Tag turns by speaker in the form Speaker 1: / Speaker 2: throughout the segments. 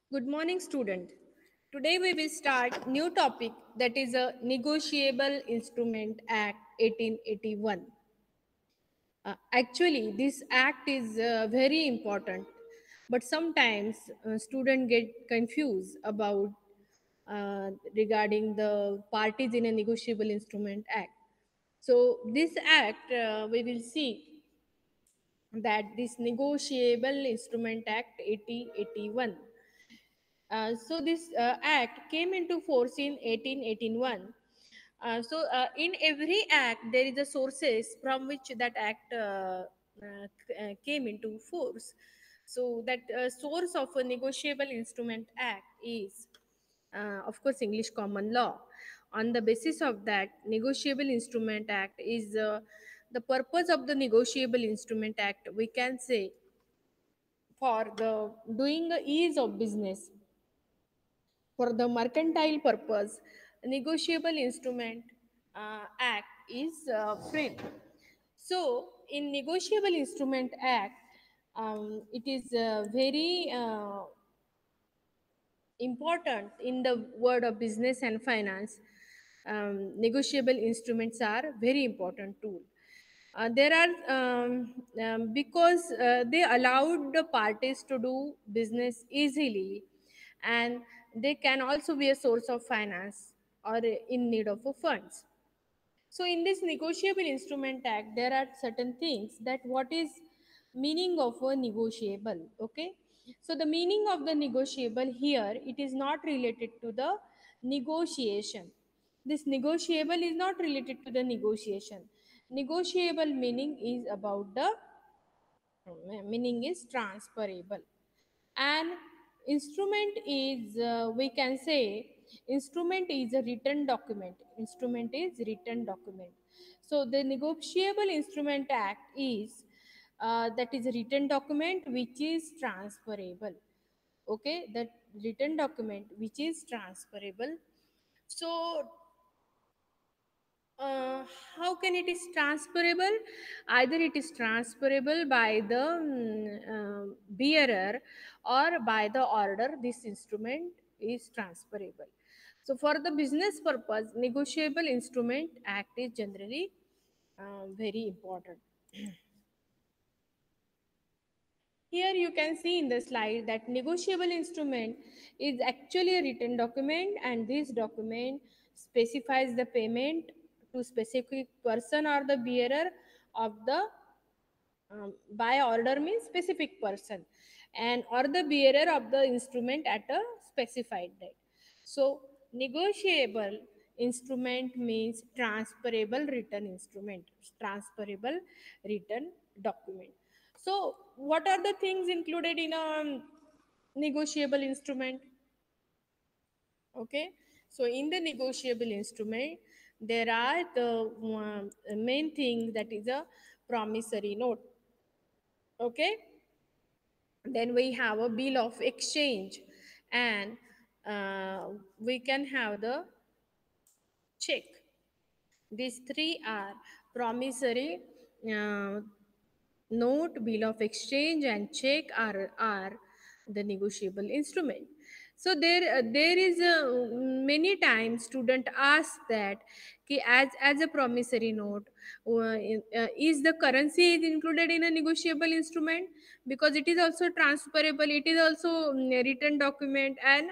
Speaker 1: Good morning, student. Today we will start new topic that is a Negotiable Instrument Act 1881. Actually, this act is very important, but sometimes students get confused about regarding the parties in a Negotiable Instrument Act. So this act we will see that this Negotiable Instrument Act 1881. So this act came into force in 1881. In every act, there is a sources from which that act came into force. So that source of a negotiable instrument act is, of course, English common law. On the basis of that, negotiable instrument act is the purpose of the negotiable instrument act. We can say for the doing the ease of business for the mercantile purpose, negotiable instrument act is framed. So, in negotiable instrument act, it is very important in the world of business and finance. Negotiable instruments are very important tool. There are because they allowed the parties to do business easily, and they can also be a source of finance or in need of funds. So in this negotiable instrument act, there are certain things that what is meaning of a negotiable. Okay, so the meaning of the negotiable here, it is not related to the negotiation. This negotiable is not related to the negotiation. Negotiable meaning is about the meaning is transferable, and instrument is we can say instrument is a written document. Instrument is written document. So the negotiable instrument act is that is a written document which is transferable. Okay, that written document which is transferable. So uh, how can it is transferable? Either it is transferable by the bearer or by the order. This instrument is transferable. So for the business purpose, negotiable instrument act is generally very important. Here you can see in the slide that negotiable instrument is actually a written document, and this document specifies the payment to specific person or the bearer of the by order means specific person, and or the bearer of the instrument at a specified date. So negotiable instrument means transferable written instrument, transferable written document. So what are the things included in a negotiable instrument? Okay, so in the negotiable instrument, there are the main thing that is a promissory note. Okay, then we have a bill of exchange, and we can have the check. These three are promissory uh, note, bill of exchange, and check are the negotiable instrument. So there is a many times student ask that कि as a promissory note, is the currency is included in a negotiable instrument? Because it is also transferable, it is also written document, and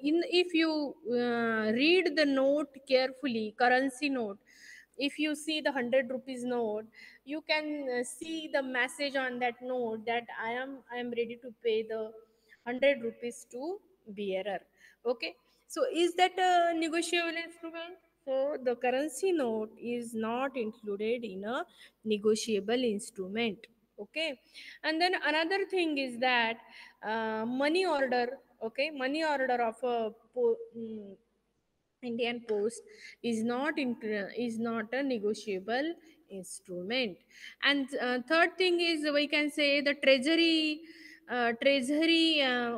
Speaker 1: in if you read the note carefully, currency note, if you see the 100 rupees note, you can see the message on that note that I am ready to pay the 100 rupees to bearer. Okay, so is that a negotiable instrument? So the currency note is not included in a negotiable instrument. Okay, and then another thing is that money order. Okay, money order of a Indian Post is not a negotiable instrument. And third thing is we can say the treasury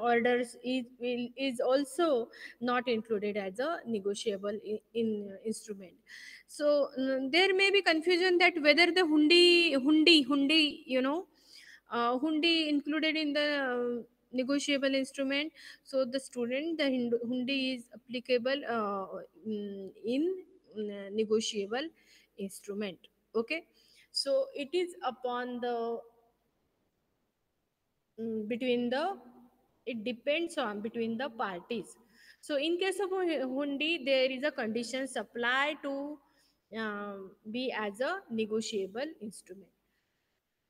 Speaker 1: orders is also not included as a negotiable in instrument. So there may be confusion that whether the hundi, hundi, you know, hundi included in the negotiable instrument. So the student, the hundi is applicable in negotiable instrument. Okay, so it is upon the between the, it depends on between the parties. So in case of hundi, there is a condition supply to be as a negotiable instrument.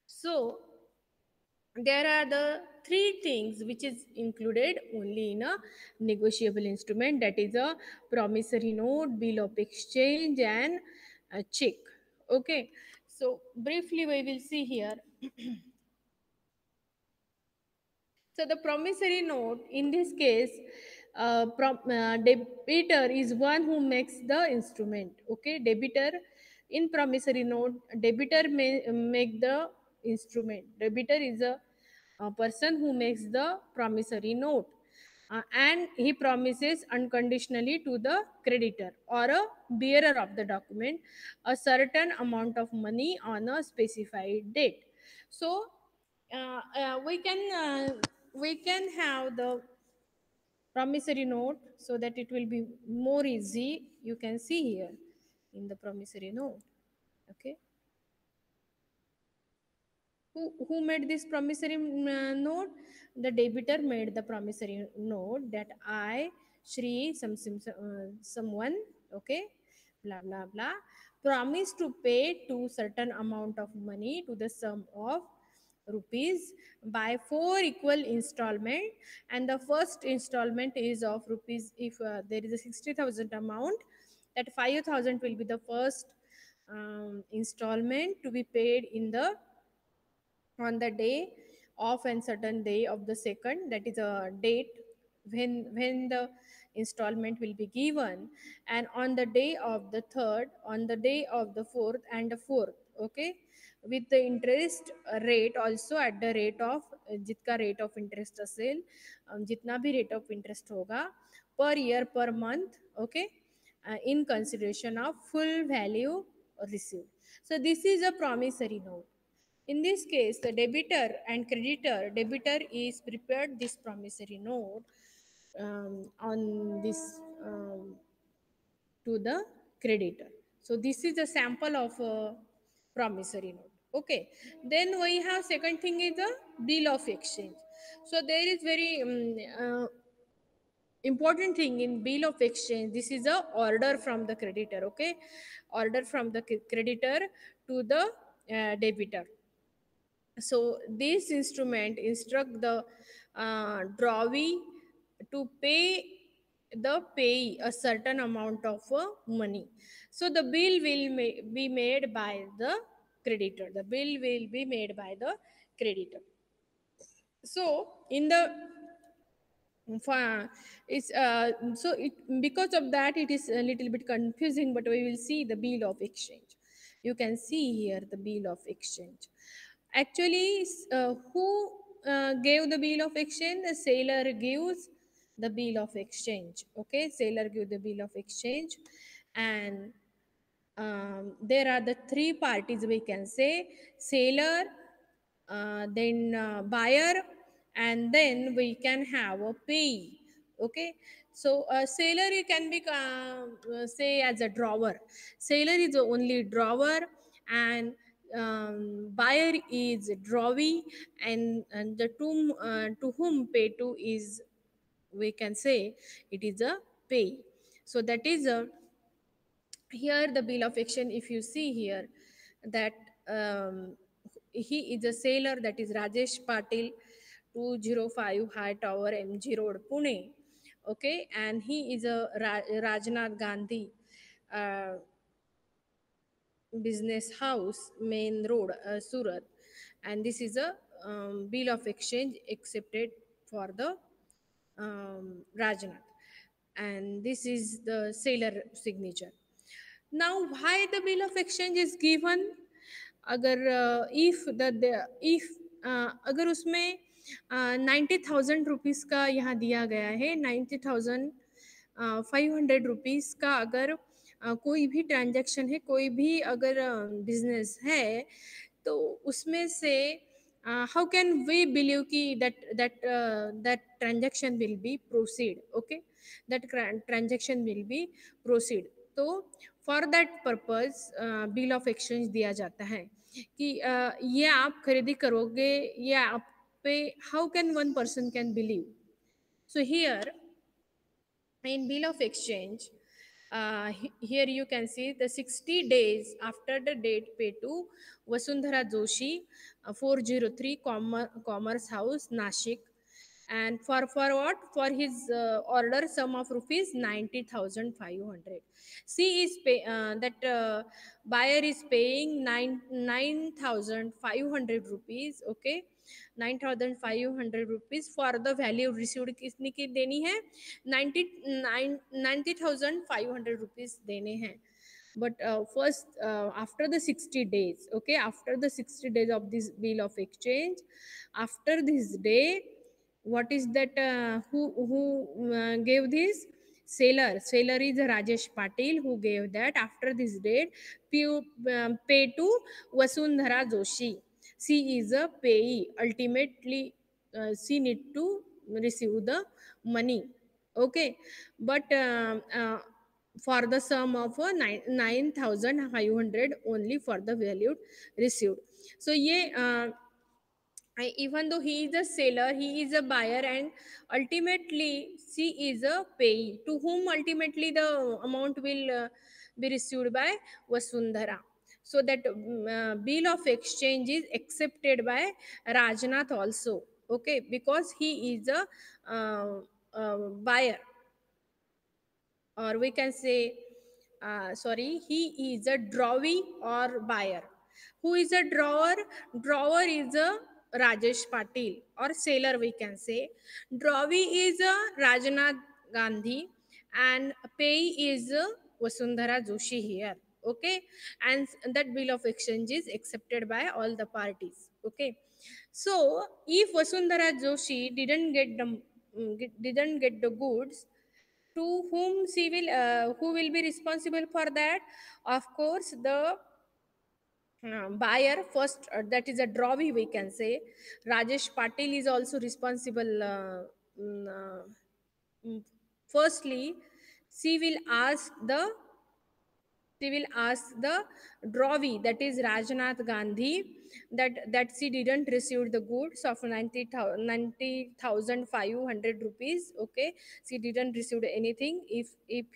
Speaker 1: So there are the three things which is included only in a negotiable instrument, that is a promissory note, bill of exchange, and a check. Okay, so briefly we will see here. So the promissory note in this case, debitor is one who makes the instrument. Okay, debitor in promissory note, debitor may make the instrument. Debitor is a person who makes the promissory note, and he promises unconditionally to the creditor or a bearer of the document a certain amount of money on a specified date. So we can have the promissory note so that it will be more easy. You can see here in the promissory note. Okay, who made this promissory note? The debitor made the promissory note that I, Shri, someone, okay, blah blah blah, promise to pay to certain amount of money to the sum of rupees by four equal installment, and the first installment is of rupees, if there is a 60,000 amount, that 5,000 will be the first installment to be paid in the on the day of and certain day of the second, that is a date when the installment will be given, and on the day of the third, on the day of the fourth, and the fourth. Okay, with the interest rate also at the rate of जितका rate of interest असेल, जितना भी rate of interest होगा per year per month. Okay, in consideration of full value received. So this is a promissory note. In this case, the debitor is prepared this promissory note on this to the creditor. So this is a sample of a promissory note. Okay. Then we have second thing is the bill of exchange. So there is very important thing in bill of exchange. This is a order from the creditor. Okay, order from the creditor to the debitor. So this instrument instruct the drawee to pay the pay a certain amount of money. So the bill will be made by the creditor. The bill will be made by the creditor. So in the it's so it, because of that it is a little bit confusing, but we will see the bill of exchange. You can see here the bill of exchange. Actually, who gave the bill of exchange? The sailor gives the bill of exchange. Okay, sailor give the bill of exchange, and there are the three parties we can say: sailor, then buyer, and then we can have a payee. Okay, so sailor it can be say as a drawer. Sailor is the only drawer, and buyer is drawee, and the to whom pay to is, we can say, it is a pay. So that is a, here the bill of exchange, if you see here, that he is a sailor, that is Rajesh Patil, 205 High Tower, MG Road, Pune. Okay, and he is a Rajnath Gandhi uh, business house, main road, Surat. And this is a bill of exchange accepted for the Rajnath, and this is the sailor signature. Now why the bill of exchange is given? अगर if the if अगर उसमें 90,000 rupees का यहाँ दिया गया है, 90,500 rupees का अगर कोई भी ट्रांजैक्शन है, कोई भी अगर बिजनेस है, तो उसमें से how can we believe ki that transaction will be proceed? Okay, that transaction will be proceed. तो for that purpose bill of exchange दिया जाता है कि ये आप खरीदी करोगे, ये आप पे, how can one person can believe? So here in bill of exchange, here you can see the 60 days after the date pay to Vasundhara Joshi, 403 Commerce House, Nashik, and for what, for his order sum of rupees 90,500. C is that buyer is paying 9,500 rupees. Okay, 9,500 rupees for the value received कितनी की देनी है, 90,500 rupees देने हैं. But first after the 60 days, okay, after the 60 days of this bill of exchange, after this day, what is that, who gave this? Seller is Rajesh Patil, who gave that. After this date, pay to Vasundhara Joshi. She is a payee. Ultimately she need to receive the money. Okay, but for the sum of 9,500 only for the value received. So ye even though he is a seller, he is a buyer, and ultimately she is a payee, to whom ultimately the amount will be received by Vasundhara. So that bill of exchange is accepted by Rajnath also. Okay, because he is a buyer, or we can say sorry, he is a drawee or buyer. Who is a drawer? Drawer is a Rajesh Patil, or seller we can say. Drawee is a Rajnath Gandhi, and payee is Vasundhara Joshi here. Okay, and that bill of exchange is accepted by all the parties. Okay, so if Vasundhara Joshi didn't get the goods, to whom she will, who will be responsible for that? Of course the buyer first, that is a drawee we can say. Rajesh Patil is also responsible. Mm, uh, mm, Firstly, she will ask the she will ask the drawee, that is Rajnath Gandhi, that she didn't receive the goods of 90,500 rupees. Okay, she didn't receive anything. If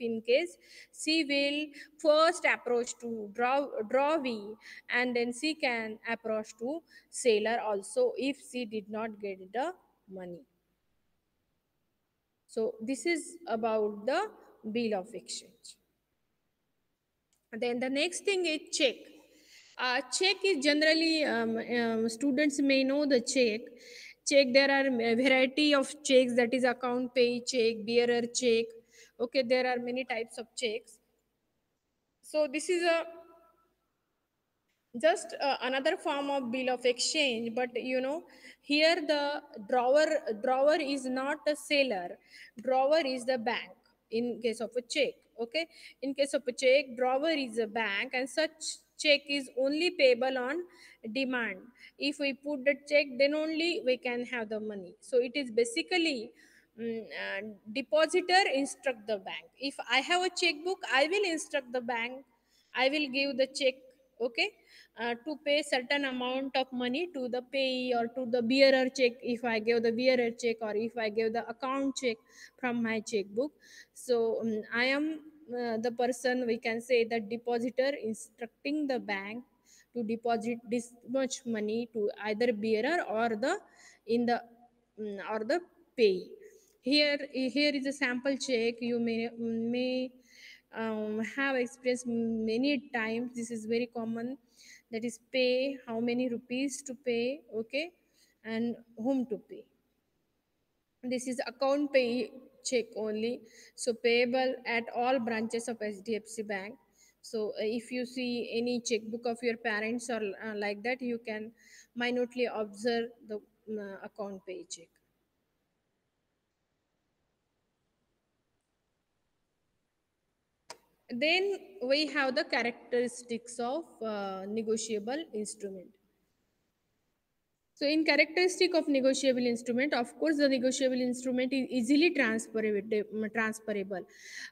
Speaker 1: in case, she will first approach to drawee, and then she can approach to seller also if she did not get the money. So this is about the bill of exchange. Then the next thing is check. Check is generally, students may know the check. Check, there are a variety of checks, that is account pay check, bearer check. Okay, there are many types of checks. So this is a just another form of bill of exchange, but here the drawer is not a seller, drawer is the bank in case of a check. Okay, in case of a check, drawer is a bank, and such check is only payable on demand. If we put the check, then only we can have the money. So it is basically, depositor instruct the bank. If I have a checkbook, I will instruct the bank, I will give the check. Okay, to pay certain amount of money to the payee or to the bearer check, if I give the bearer check, or if I give the account check from my checkbook. So I am the person, we can say, the depositor instructing the bank to deposit this much money to either bearer or the in the or the payee. Here is a sample check you may have experienced many times. This is very common, that is pay, how many rupees to pay. Okay, and whom to pay. This is account pay check only, so payable at all branches of HDFC Bank. So if you see any checkbook of your parents or like that, you can minutely observe the account pay check. Then we have the characteristics of negotiable instrument. So, in characteristic of negotiable instrument, of course, the negotiable instrument is easily transferable.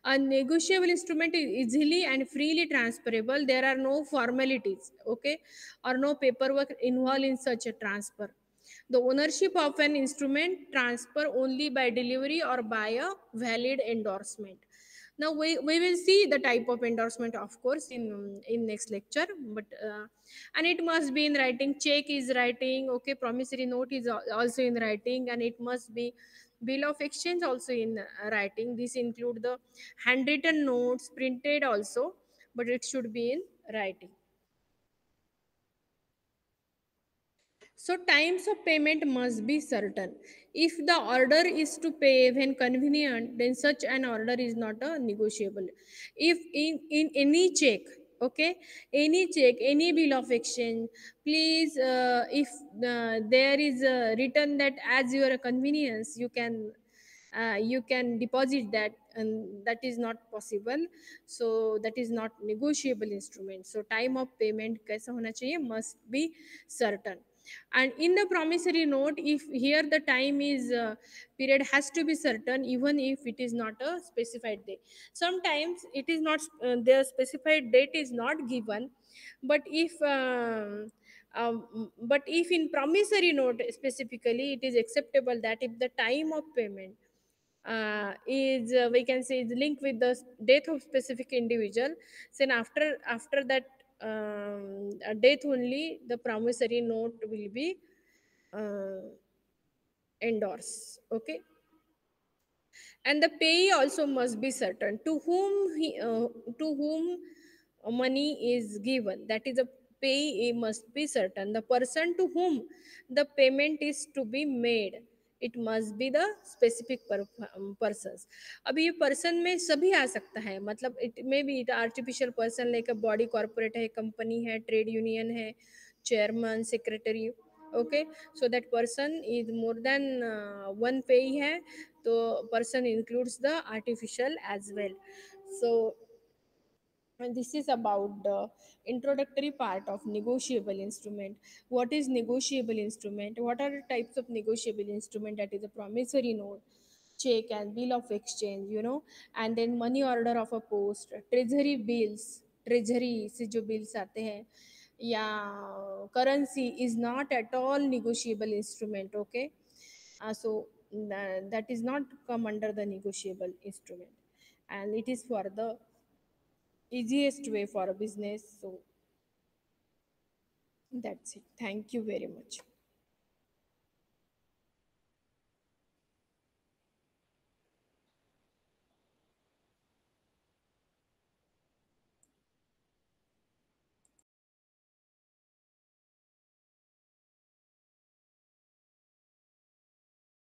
Speaker 1: A negotiable instrument is easily and freely transferable. There are no formalities, okay, or no paperwork involved in such a transfer. The ownership of an instrument transfer only by delivery or by a valid endorsement. Now we will see the type of endorsement, of course, in next lecture, but and it must be in writing. Check is writing, okay, promissory note is also in writing, and it must be bill of exchange also in writing. This include the handwritten notes, printed also, but it should be in writing. So times of payment must be certain. If the order is to pay when convenient, then such an order is not a negotiable. If in any check, okay, any check, any bill of exchange, please, if there is written that as your convenience, you can deposit that, and that is not possible. So that is not negotiable instrument. So time of payment kaisa hona chahiye, must be certain. And in the promissory note, if here the time is period has to be certain, even if it is not a specified date. Sometimes it is not, the specified date is not given, but if in promissory note specifically, it is acceptable that if the time of payment is, we can say, is linked with the death of specific individual, then after that death only the promissory note will be uh, endorsed, okay. And the payee also must be certain to whom money is given. That is, a payee must be certain. The person to whom the payment is to be made, it must be the specific persons. अभी ये person में सभी आ सकता है, मतलब it may be artificial person, like a body corporate है, company है, trade union है, chairman, secretary, okay. So that person is more than one pay hai, so person includes the artificial as well. So and this is about the introductory part of negotiable instrument. What is negotiable instrument? What are the types of negotiable instrument? That is a promissory note, check and bill of exchange, and then money order of a post, treasury bills, treasury से जो bills आते हैं, या currency is not at all negotiable instrument, okay. So that is not come under the negotiable instrument, and it is for the easiest way for a business. So that's it. Thank you very much.